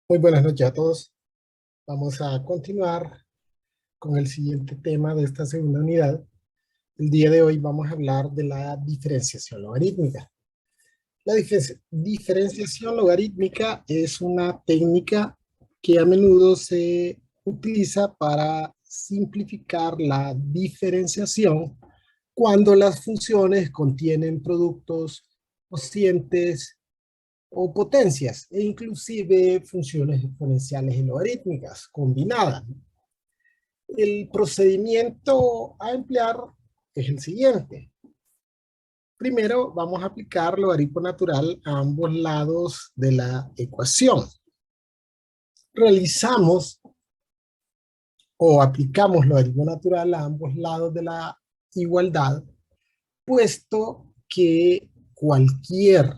Muy buenas noches a todos. Vamos a continuar con el siguiente tema de esta segunda unidad. El día de hoy vamos a hablar de la diferenciación logarítmica. La diferenciación logarítmica es una técnica que a menudo se utiliza para simplificar la diferenciación cuando las funciones contienen productos cocientes o potencias, e inclusive funciones exponenciales y logarítmicas combinadas. El procedimiento a emplear es el siguiente. Primero vamos a aplicar logaritmo natural a ambos lados de la ecuación. Realizamos o aplicamos logaritmo natural a ambos lados de la igualdad, puesto que cualquier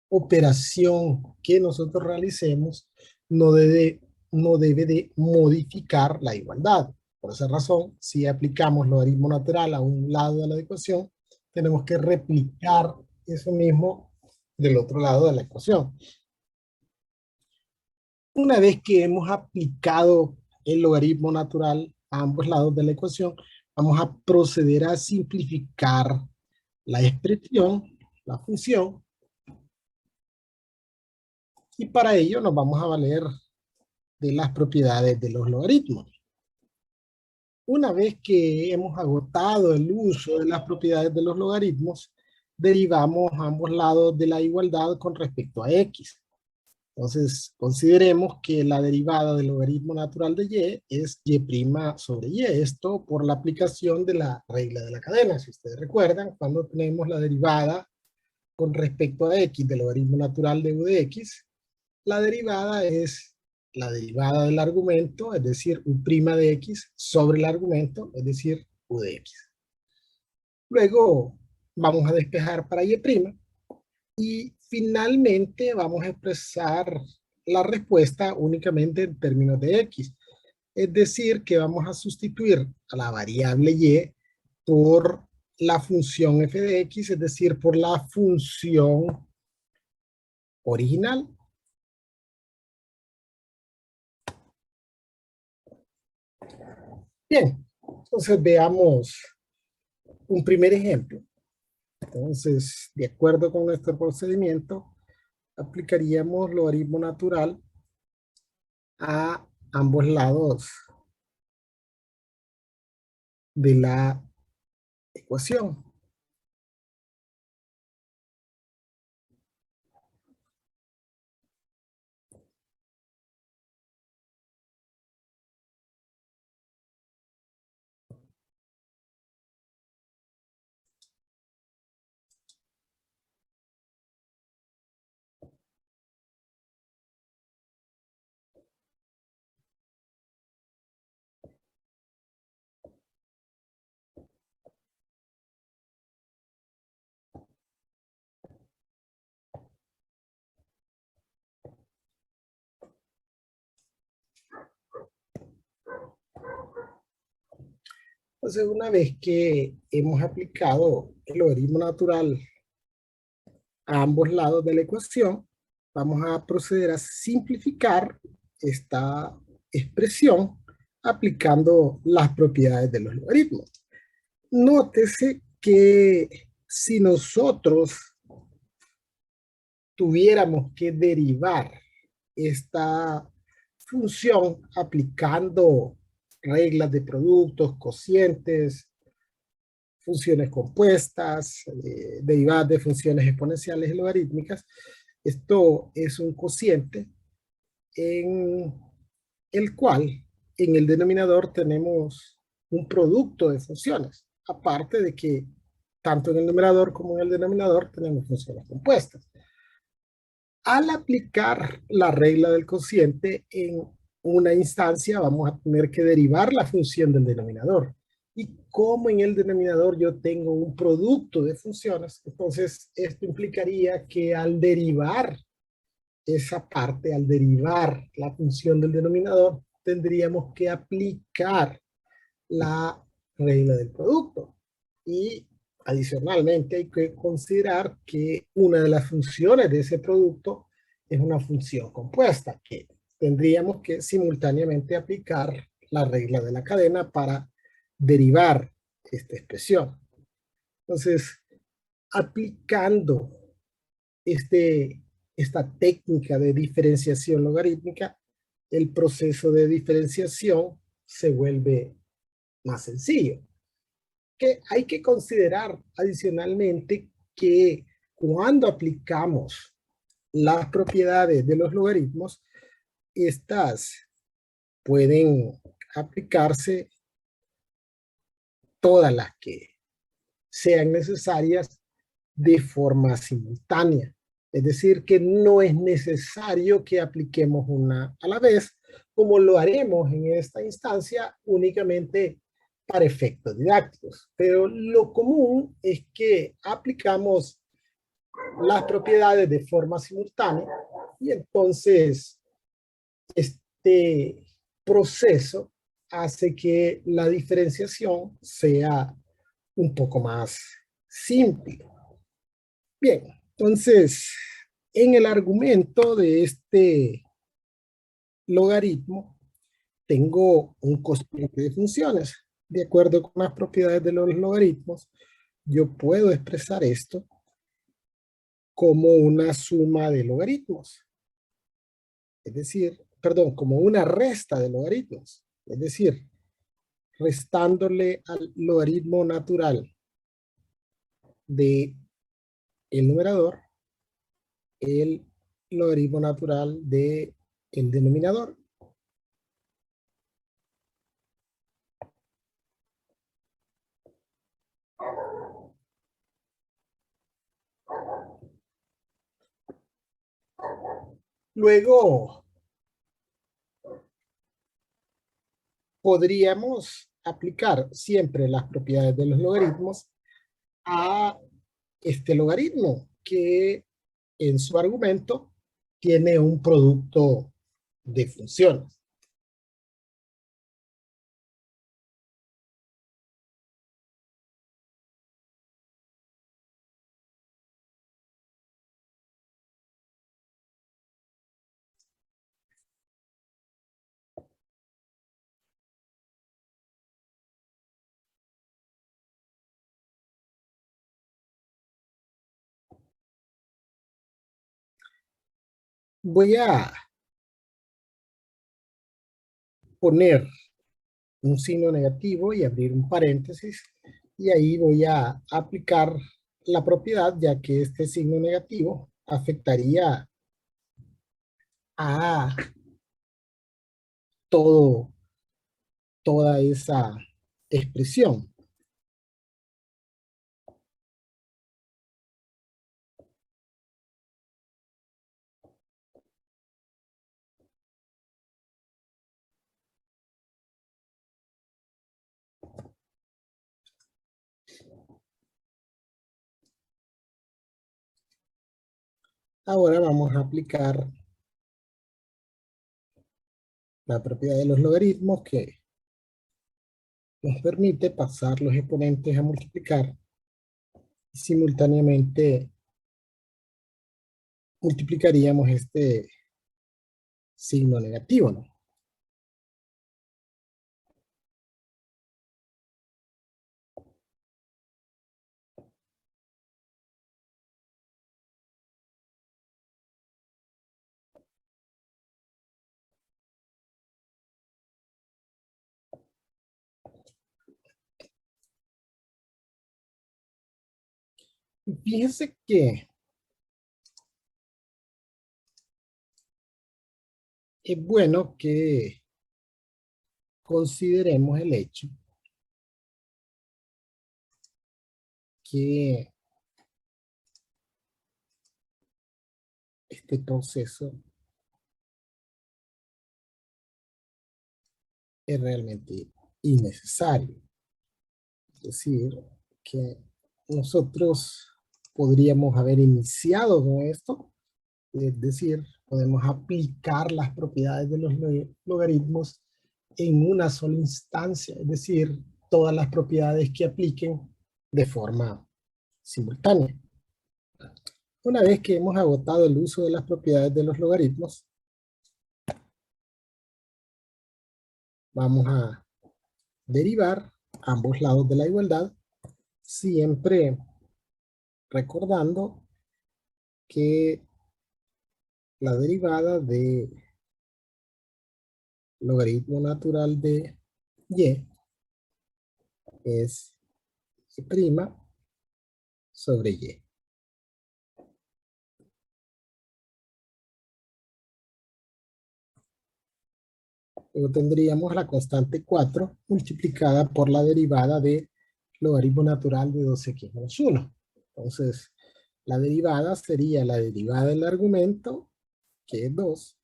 operación que nosotros realicemos no debe, no debe de modificar la igualdad. Por esa razón, si aplicamos logaritmo natural a un lado de la ecuación, tenemos que replicar eso mismo del otro lado de la ecuación. Una vez que hemos aplicado el logaritmo natural a ambos lados de la ecuación, vamos a proceder a simplificar la expresión, la función, y para ello nos vamos a valer de las propiedades de los logaritmos. Una vez que hemos agotado el uso de las propiedades de los logaritmos, derivamos ambos lados de la igualdad con respecto a x. Entonces, consideremos que la derivada del logaritmo natural de y es y' sobre y. Esto por la aplicación de la regla de la cadena. Si ustedes recuerdan, cuando tenemos la derivada con respecto a x del logaritmo natural de u de x, la derivada es la derivada del argumento, es decir, u' de x, sobre el argumento, es decir, u de x. Luego vamos a despejar para y', y finalmente vamos a expresar la respuesta únicamente en términos de x. Es decir, que vamos a sustituir a la variable y por la función f de x, es decir, por la función original. Bien, entonces veamos un primer ejemplo. Entonces, de acuerdo con nuestro procedimiento, aplicaríamos logaritmo natural a ambos lados de la ecuación. Entonces, una vez que hemos aplicado el logaritmo natural a ambos lados de la ecuación, vamos a proceder a simplificar esta expresión aplicando las propiedades de los logaritmos. Nótese que si nosotros tuviéramos que derivar esta función aplicando reglas de productos, cocientes, funciones compuestas, derivadas de funciones exponenciales y logarítmicas, esto es un cociente en el cual en el denominador tenemos un producto de funciones, aparte de que tanto en el numerador como en el denominador tenemos funciones compuestas. Al aplicar la regla del cociente en una instancia, vamos a tener que derivar la función del denominador. Y como en el denominador yo tengo un producto de funciones, entonces esto implicaría que al derivar esa parte, al derivar la función del denominador, tendríamos que aplicar la regla del producto. Y adicionalmente hay que considerar que una de las funciones de ese producto es una función compuesta que tendríamos que simultáneamente aplicar la regla de la cadena para derivar esta expresión. Entonces, aplicando esta técnica de diferenciación logarítmica, el proceso de diferenciación se vuelve más sencillo. Que hay que considerar adicionalmente que cuando aplicamos las propiedades de los logaritmos, estas pueden aplicarse todas las que sean necesarias de forma simultánea. Es decir, que no es necesario que apliquemos una a la vez, como lo haremos en esta instancia únicamente para efectos didácticos. Pero lo común es que aplicamos las propiedades de forma simultánea y entonces este proceso hace que la diferenciación sea un poco más simple. Bien, entonces, en el argumento de este logaritmo, tengo un cociente de funciones. De acuerdo con las propiedades de los logaritmos, yo puedo expresar esto como una suma de logaritmos. Es decir, perdón, como una resta de logaritmos. Es decir, restándole al logaritmo natural de el numerador el logaritmo natural de el denominador. Luego podríamos aplicar siempre las propiedades de los logaritmos a este logaritmo que en su argumento tiene un producto de funciones. Voy a poner un signo negativo y abrir un paréntesis y ahí voy a aplicar la propiedad, ya que este signo negativo afectaría a todo, toda esa expresión. Ahora vamos a aplicar la propiedad de los logaritmos que nos permite pasar los exponentes a multiplicar y simultáneamente multiplicaríamos este signo negativo, ¿no? Fíjense que es bueno que consideremos el hecho que este proceso es realmente innecesario. Es decir, que nosotros podríamos haber iniciado con esto, es decir, podemos aplicar las propiedades de los logaritmos en una sola instancia, es decir, todas las propiedades que apliquen de forma simultánea. Una vez que hemos agotado el uso de las propiedades de los logaritmos, vamos a derivar ambos lados de la igualdad, siempre recordando que la derivada de logaritmo natural de y es y' sobre y. Luego tendríamos la constante 4 multiplicada por la derivada de logaritmo natural de 2x menos 1. Entonces, la derivada sería la derivada del argumento, que es 2,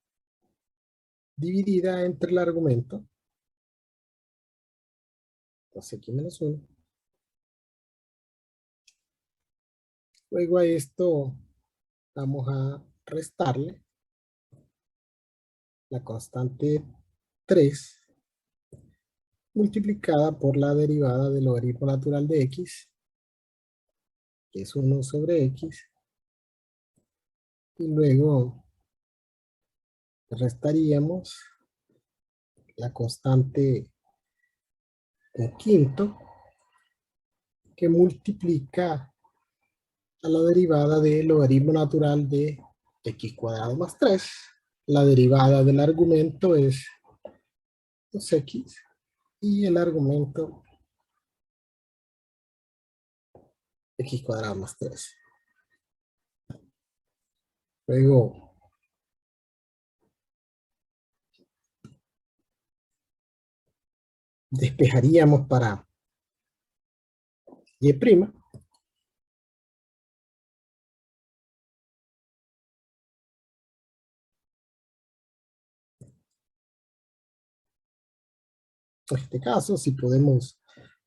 dividida entre el argumento, 2x menos 1. Luego a esto vamos a restarle la constante 3 multiplicada por la derivada del logaritmo natural de x, que es 1 sobre x, y luego restaríamos la constante un quinto que multiplica a la derivada del logaritmo natural de x cuadrado más 3. La derivada del argumento es 2x y el argumento x cuadrado más 3. Luego despejaríamos para y'. En este caso, si podemos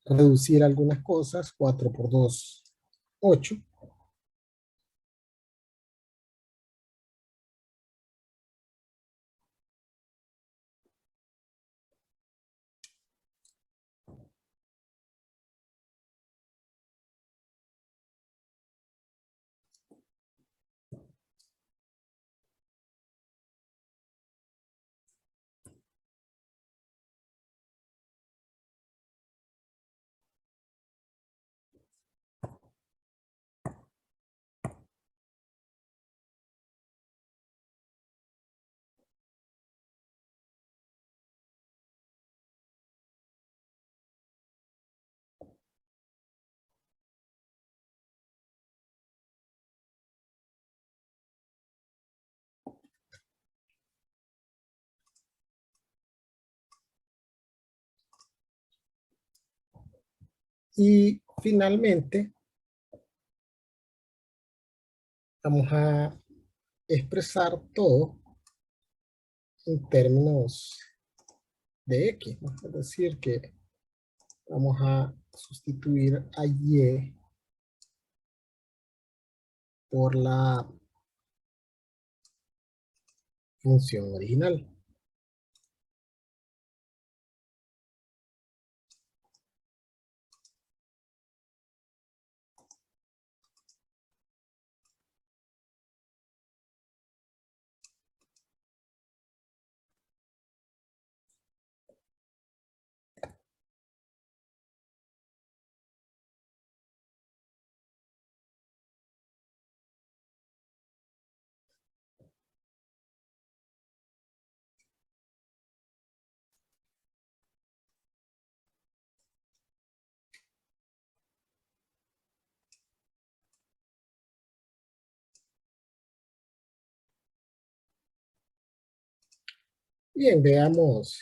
reducir algunas cosas, 4 por 2, 8. Y finalmente, vamos a expresar todo en términos de x, ¿no? Es decir, que vamos a sustituir a y por la función original. Bien, veamos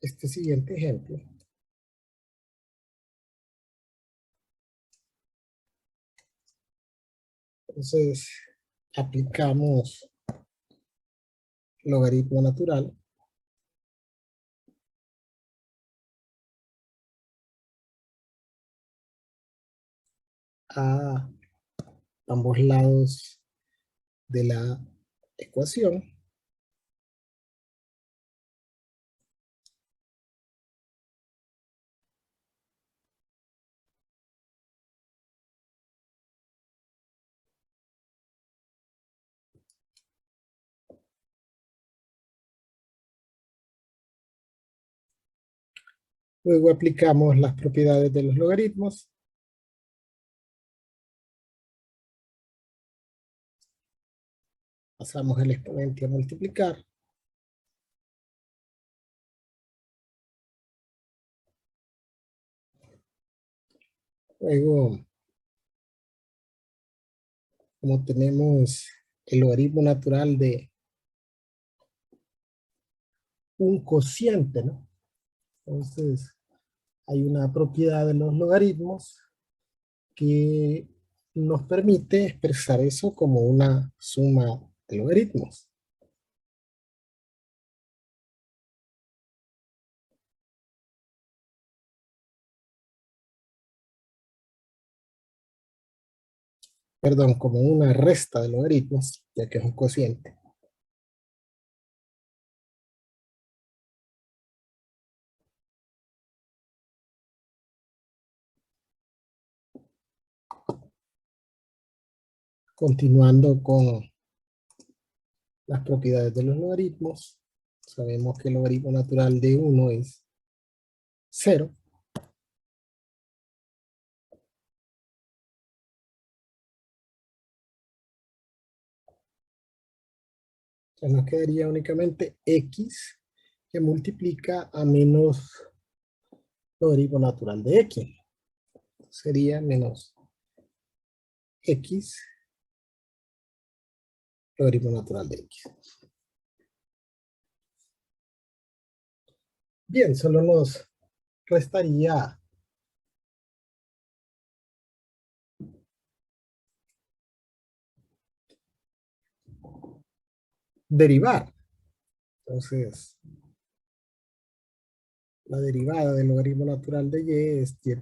este siguiente ejemplo. Entonces, aplicamos logaritmo natural a ambos lados de la ecuación. Luego aplicamos las propiedades de los logaritmos. Pasamos el exponente a multiplicar. Luego, como tenemos el logaritmo natural de un cociente, ¿no? Entonces, hay una propiedad de los logaritmos que nos permite expresar eso como una suma de logaritmos. Perdón, como una resta de logaritmos, ya que es un cociente. Continuando con las propiedades de los logaritmos, sabemos que el logaritmo natural de 1 es 0. Entonces nos quedaría únicamente x que multiplica a menos logaritmo natural de x. Sería menos x logaritmo natural de x. Bien, solo nos restaría derivar. Entonces, la derivada del logaritmo natural de y es y'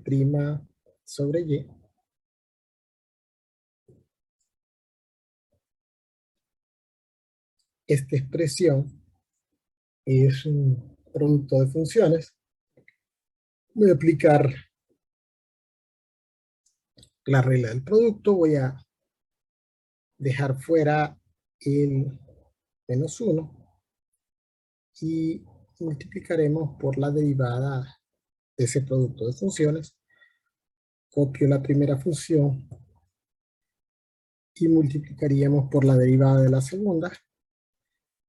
sobre y. Esta expresión es un producto de funciones. Voy a aplicar la regla del producto. Voy a dejar fuera el menos 1 y multiplicaremos por la derivada de ese producto de funciones. Copio la primera función y multiplicaríamos por la derivada de la segunda,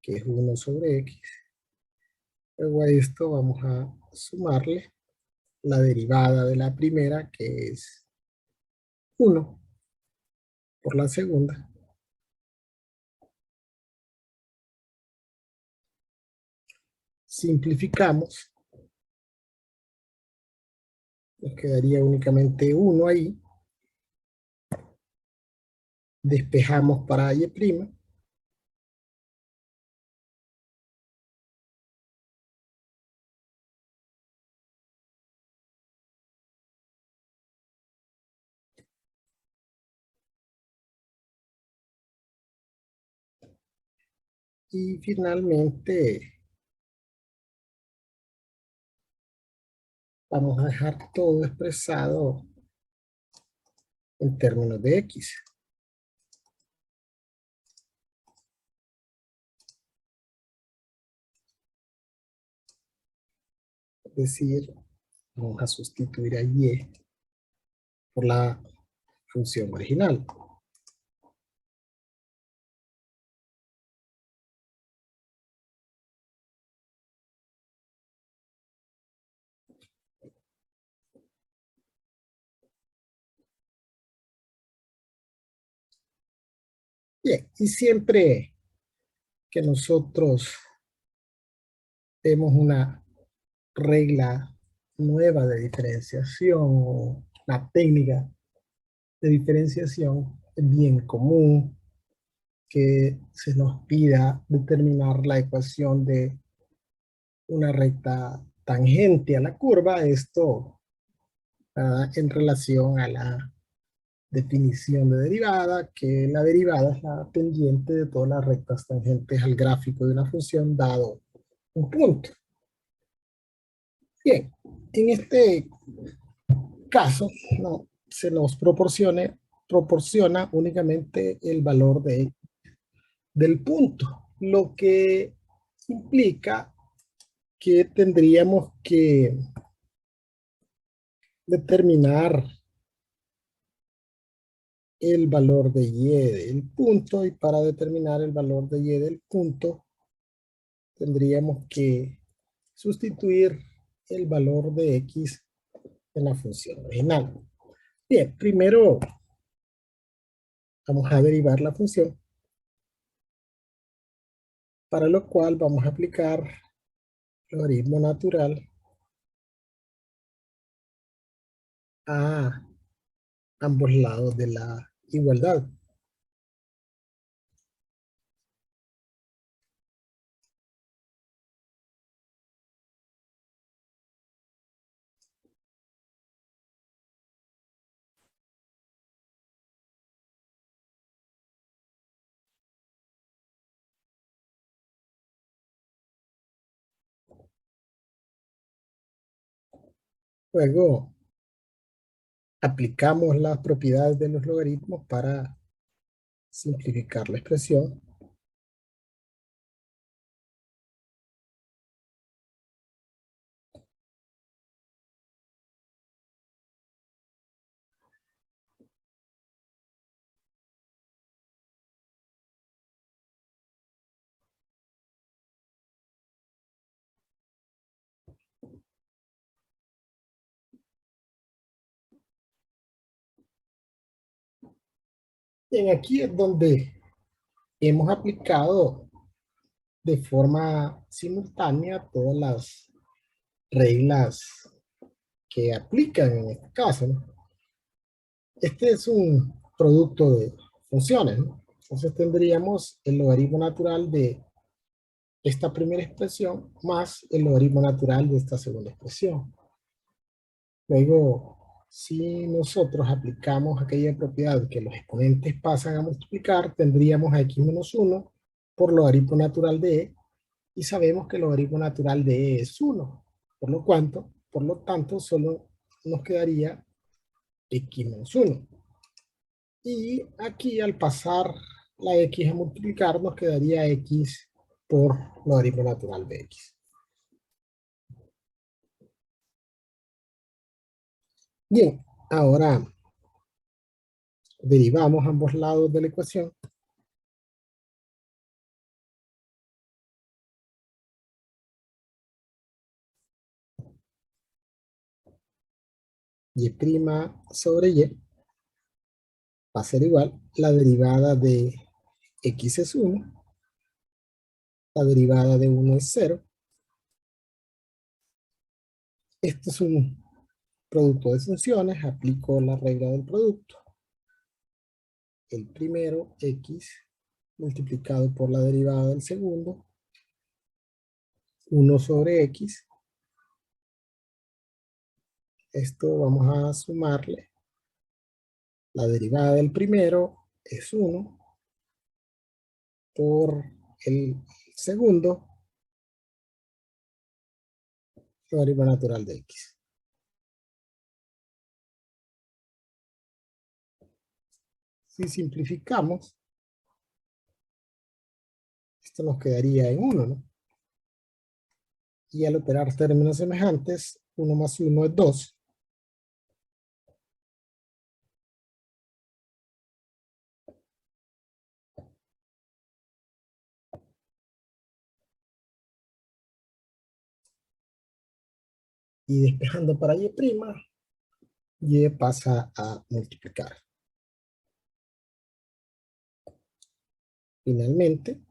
que es 1 sobre x. Luego a esto vamos a sumarle la derivada de la primera, que es 1 por la segunda. Simplificamos. Nos quedaría únicamente 1 ahí. Despejamos para y'. Y finalmente vamos a dejar todo expresado en términos de x. Es decir, vamos a sustituir a y por la función original. Bien, y siempre que nosotros vemos una regla nueva de diferenciación o la técnica de diferenciación, es bien común que se nos pida determinar la ecuación de una recta tangente a la curva. Esto en relación a la definición de derivada, que la derivada es la pendiente de todas las rectas tangentes al gráfico de una función dado un punto. Bien, en este caso no, se nos proporciona únicamente el valor del punto, lo que implica que tendríamos que determinar el valor de y del punto, y para determinar el valor de y del punto tendríamos que sustituir el valor de x en la función original. Bien, primero vamos a derivar la función, para lo cual vamos a aplicar logaritmo natural a ambos lados de la igualdad. Luego aplicamos las propiedades de los logaritmos para simplificar la expresión. Bien, aquí es donde hemos aplicado de forma simultánea todas las reglas que aplican en este caso, ¿no? Este es un producto de funciones, ¿no? Entonces tendríamos el logaritmo natural de esta primera expresión más el logaritmo natural de esta segunda expresión. Luego, si nosotros aplicamos aquella propiedad que los exponentes pasan a multiplicar, tendríamos a x menos 1 por logaritmo natural de e, y sabemos que el logaritmo natural de e es 1, por lo tanto solo nos quedaría x menos 1. Y aquí al pasar la x a multiplicar nos quedaría x por logaritmo natural de x. Bien, ahora derivamos ambos lados de la ecuación. Y' sobre y va a ser igual, la derivada de x es 1, la derivada de 1 es 0. Este es un producto de funciones, aplico la regla del producto. El primero, x, multiplicado por la derivada del segundo, 1 sobre x. Esto vamos a sumarle. La derivada del primero es 1 por el segundo, logaritmo natural de x. Si simplificamos, esto nos quedaría en 1, ¿no? Y al operar términos semejantes, 1 más 1 es 2. Y despejando para y', y pasa a multiplicar. Finalmente,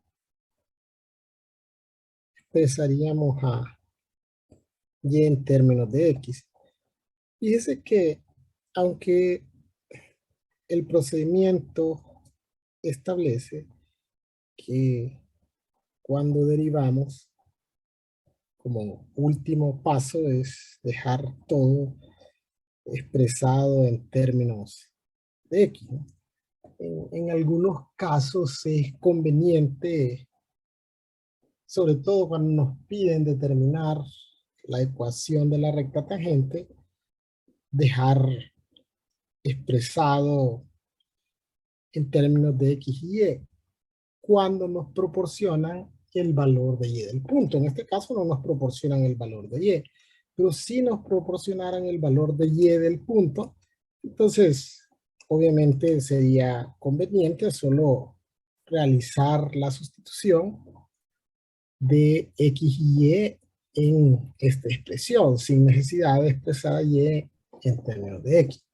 expresaríamos a y en términos de x. Fíjese que aunque el procedimiento establece que cuando derivamos, como último paso es dejar todo expresado en términos de x, ¿no? En algunos casos es conveniente, sobre todo cuando nos piden determinar la ecuación de la recta tangente, dejar expresado en términos de x y y cuando nos proporcionan el valor de y del punto. En este caso no nos proporcionan el valor de y, pero si nos proporcionaran el valor de y del punto, entonces obviamente sería conveniente solo realizar la sustitución de x y y en esta expresión, sin necesidad de expresar a y en términos de x.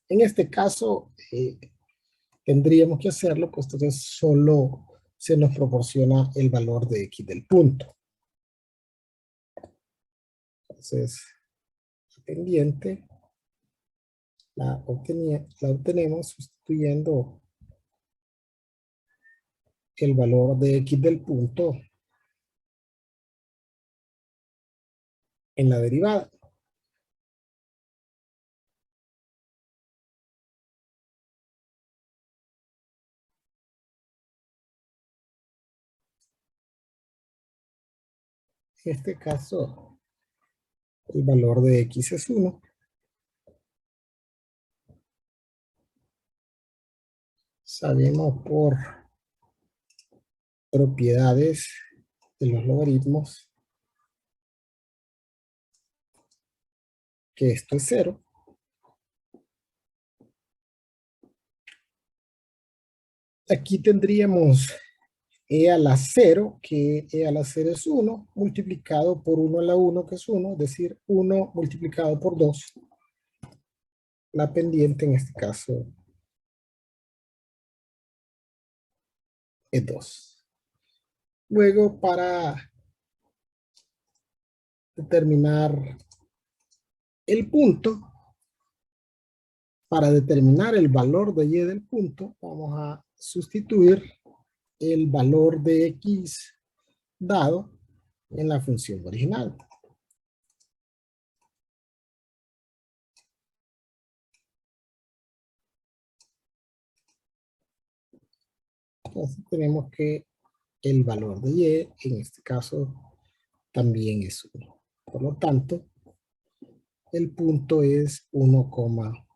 En este caso, tendríamos que hacerlo, pues entonces solo se nos proporciona el valor de x del punto. Entonces, pendiente la obtenemos sustituyendo el valor de x del punto en la derivada. En este caso, el valor de x es 1. Sabemos por propiedades de los logaritmos que esto es 0. Aquí tendríamos e a la 0, que e a la 0 es 1, multiplicado por 1 a la 1, que es 1, es decir, 1 multiplicado por 2. La pendiente en este caso es 2. Luego, para determinar el punto, para determinar el valor de y del punto, vamos a sustituir el valor de x dado en la función original. Entonces tenemos que el valor de y en este caso también es 1. Por lo tanto, el punto es 1,1.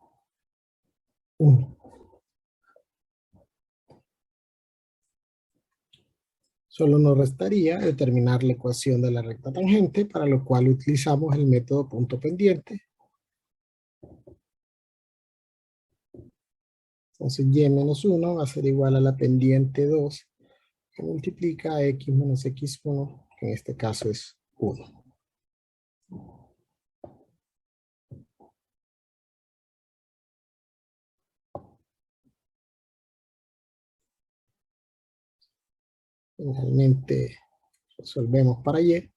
Solo nos restaría determinar la ecuación de la recta tangente, para lo cual utilizamos el método punto pendiente. Entonces y menos 1 va a ser igual a la pendiente 2, que multiplica a x menos x1, que en este caso es 1. Finalmente resolvemos para y.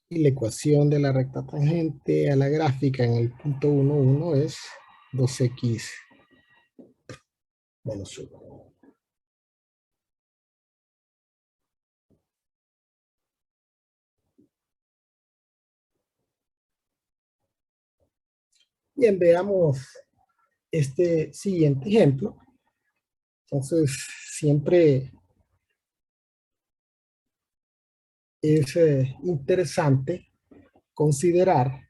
Y la ecuación de la recta tangente a la gráfica en el punto 1, 1 es 2x menos 1. Bien, veamos este siguiente ejemplo. Entonces, siempre es interesante considerar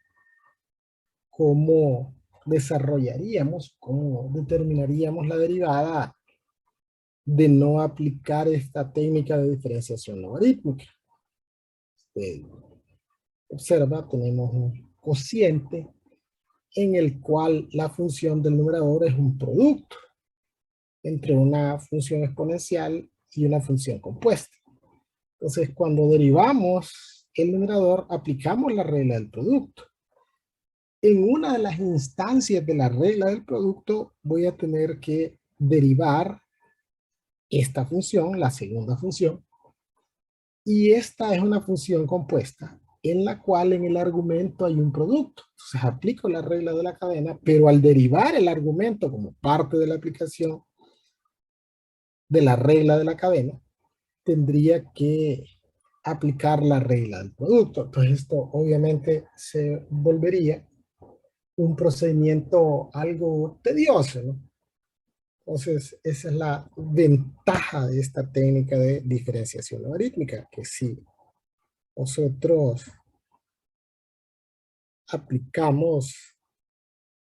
cómo desarrollaríamos, cómo determinaríamos la derivada de no aplicar esta técnica de diferenciación logarítmica. Observa, tenemos un cociente en el cual la función del numerador es un producto entre una función exponencial y una función compuesta. Entonces, cuando derivamos el numerador, aplicamos la regla del producto. En una de las instancias de la regla del producto, voy a tener que derivar esta función, la segunda función, y esta es una función compuesta en la cual en el argumento hay un producto. Entonces aplico la regla de la cadena, pero al derivar el argumento como parte de la aplicación de la regla de la cadena, tendría que aplicar la regla del producto. Entonces esto obviamente se volvería un procedimiento algo tedioso, ¿no? Entonces esa es la ventaja de esta técnica de diferenciación logarítmica, que si nosotros aplicamos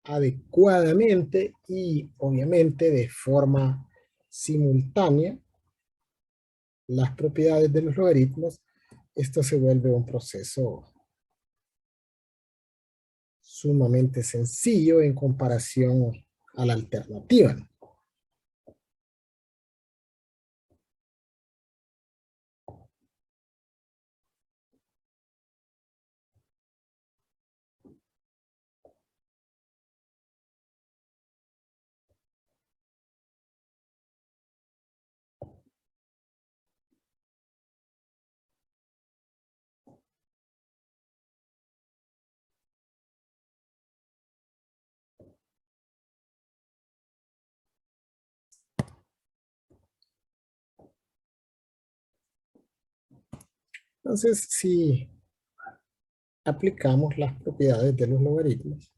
adecuadamente y obviamente de forma simultánea las propiedades de los logaritmos, esto se vuelve un proceso sumamente sencillo en comparación a la alternativa. Entonces, si aplicamos las propiedades de los logaritmos,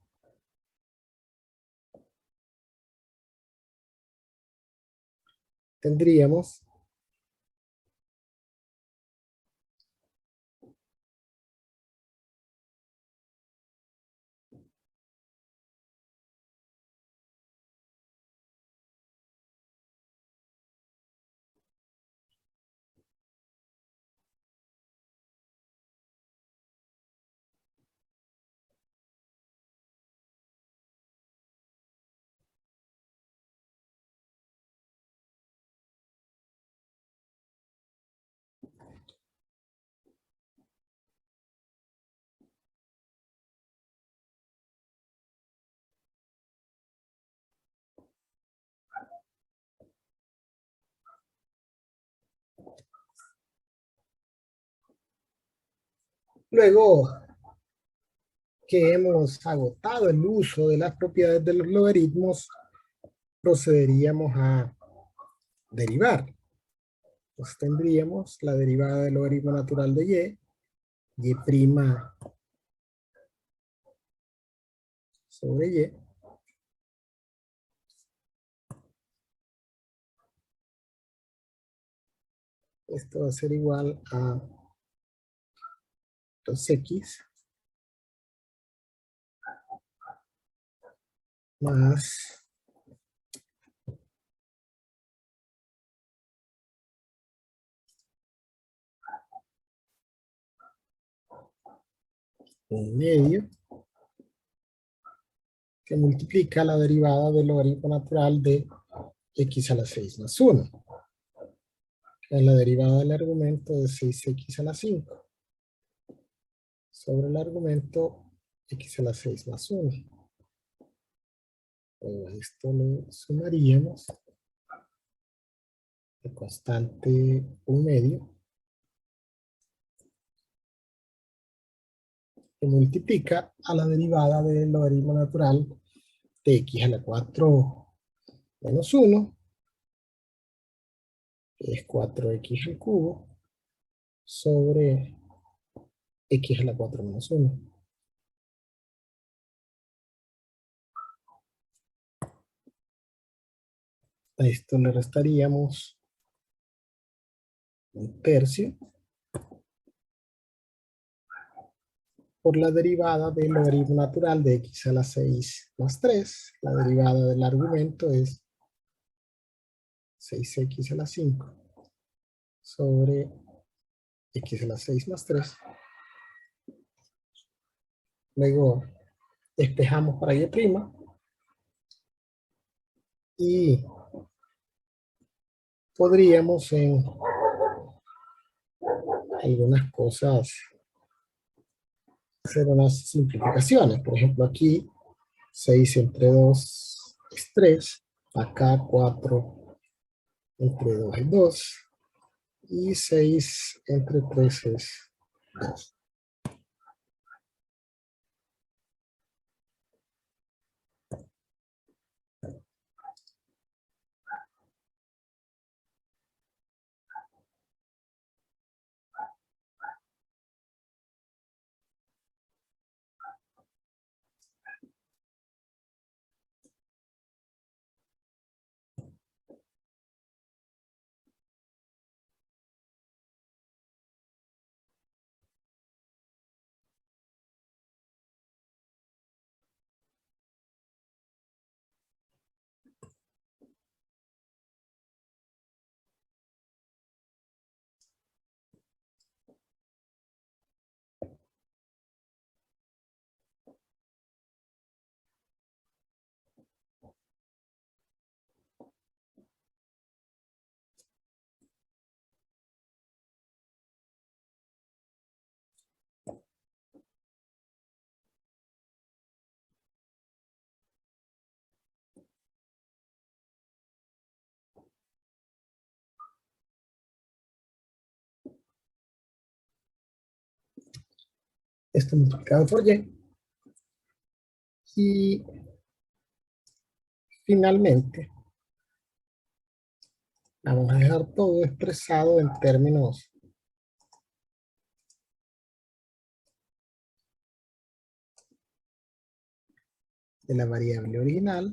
tendríamos luego que hemos agotado el uso de las propiedades de los logaritmos, procederíamos a derivar. Pues tendríamos la derivada del logaritmo natural de y prima sobre y. Esto va a ser igual a 2x más un medio que multiplica la derivada del logaritmo natural de x a la 6 más 1. Que es la derivada del argumento de 6x a la 5 sobre el argumento x a la 6 más 1. A esto le sumaríamos la constante un medio que multiplica a la derivada del logaritmo natural de x a la 4 menos 1, que es 4x al cubo, sobre x a la 4 menos 1. A esto le restaríamos un tercio por la derivada del logaritmo natural de x a la 6 más 3. La derivada del argumento es 6x a la 5 sobre x a la 6 más 3. Luego despejamos para y' y podríamos en algunas cosas hacer unas simplificaciones. Por ejemplo, aquí 6 entre 2 es 3. Acá 4 entre 2 es 2. Y 6 entre 3 es 2. esto multiplicado por y, y finalmente vamos a dejar todo expresado en términos de la variable original,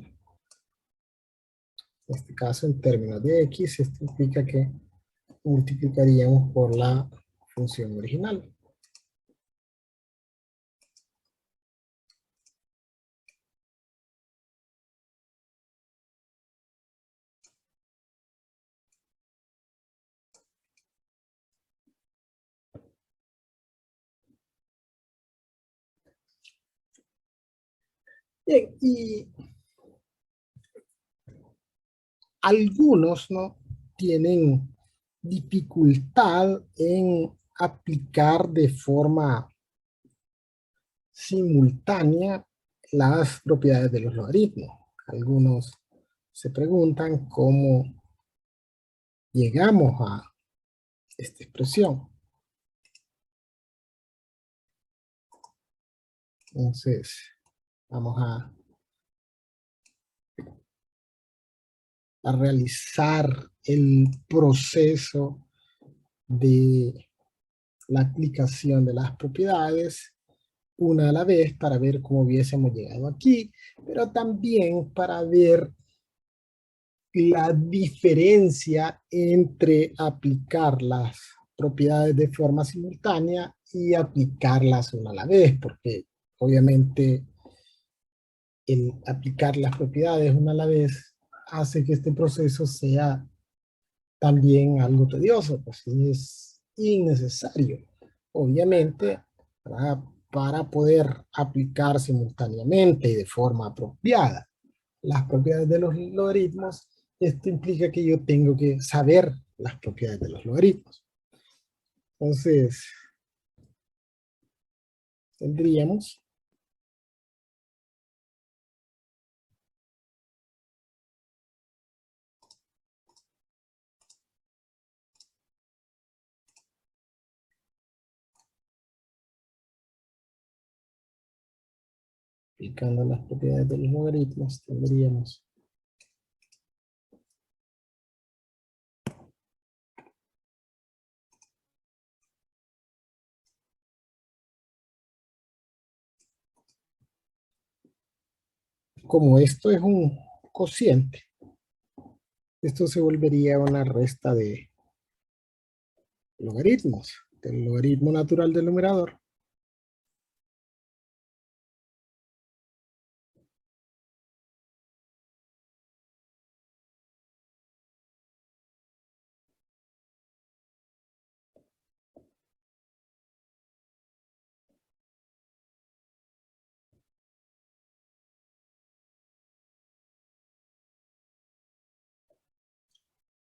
en este caso en términos de x. Esto implica que multiplicaríamos por la función original. Bien, y algunos no tienen dificultad en aplicar de forma simultánea las propiedades de los logaritmos. Algunos se preguntan cómo llegamos a esta expresión. Entonces, vamos a realizar el proceso de la aplicación de las propiedades una a la vez para ver cómo hubiésemos llegado aquí, pero también para ver la diferencia entre aplicar las propiedades de forma simultánea y aplicarlas una a la vez, porque obviamente el aplicar las propiedades una a la vez hace que este proceso sea también algo tedioso, pues es innecesario. Obviamente, para poder aplicar simultáneamente y de forma apropiada las propiedades de los logaritmos, esto implica que yo tengo que saber las propiedades de los logaritmos. Entonces, tendríamos aplicando las propiedades de los logaritmos, tendríamos como esto es un cociente, esto se volvería una resta de logaritmos, del logaritmo natural del numerador,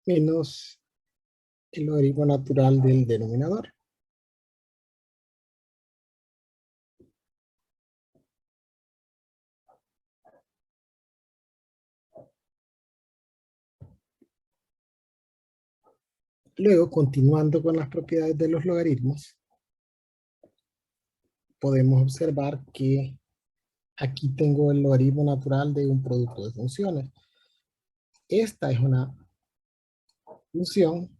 menos el logaritmo natural del denominador. Luego, continuando con las propiedades de los logaritmos, podemos observar que aquí tengo el logaritmo natural de un producto de funciones. Esta es una función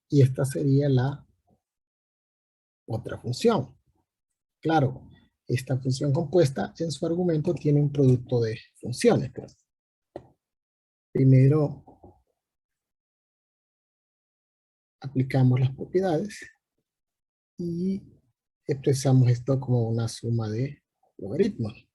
y esta sería la otra función. Claro, esta función compuesta en su argumento tiene un producto de funciones. Pero primero aplicamos las propiedades y expresamos esto como una suma de logaritmos.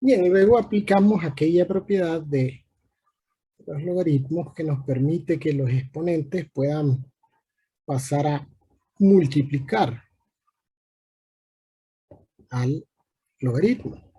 Bien, y luego aplicamos aquella propiedad de los logaritmos que nos permite que los exponentes puedan pasar a multiplicar al logaritmo.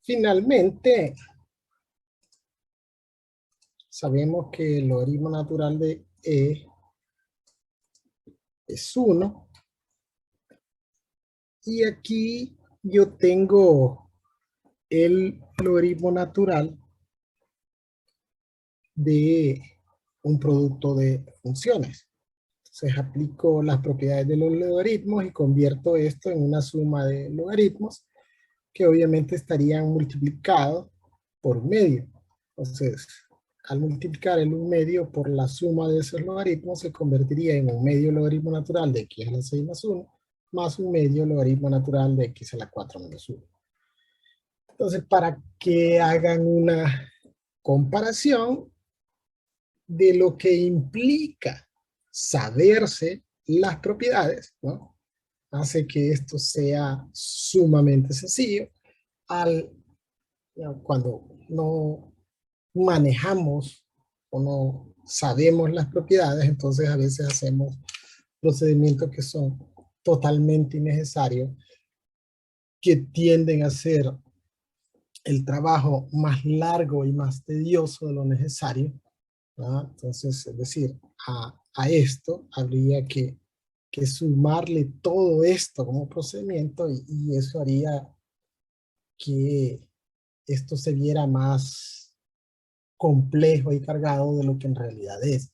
Finalmente, sabemos que el logaritmo natural de e es 1. Y aquí yo tengo el logaritmo natural de un producto de funciones. Entonces aplico las propiedades de los logaritmos y convierto esto en una suma de logaritmos que obviamente estarían multiplicados por un medio. Entonces, al multiplicar el 1 medio por la suma de esos logaritmos, se convertiría en un medio logaritmo natural de x a la 6 más 1, más un medio logaritmo natural de x a la 4 menos 1. Entonces, para que hagan una comparación de lo que implica saberse las propiedades, ¿no? Hace que esto sea sumamente sencillo. Cuando no manejamos o no sabemos las propiedades, entonces a veces hacemos procedimientos que son totalmente innecesarios, que tienden a ser el trabajo más largo y más tedioso de lo necesario, ¿verdad? Entonces, es decir, a esto habría que sumarle todo esto como procedimiento y eso haría que esto se viera más complejo y cargado de lo que en realidad es.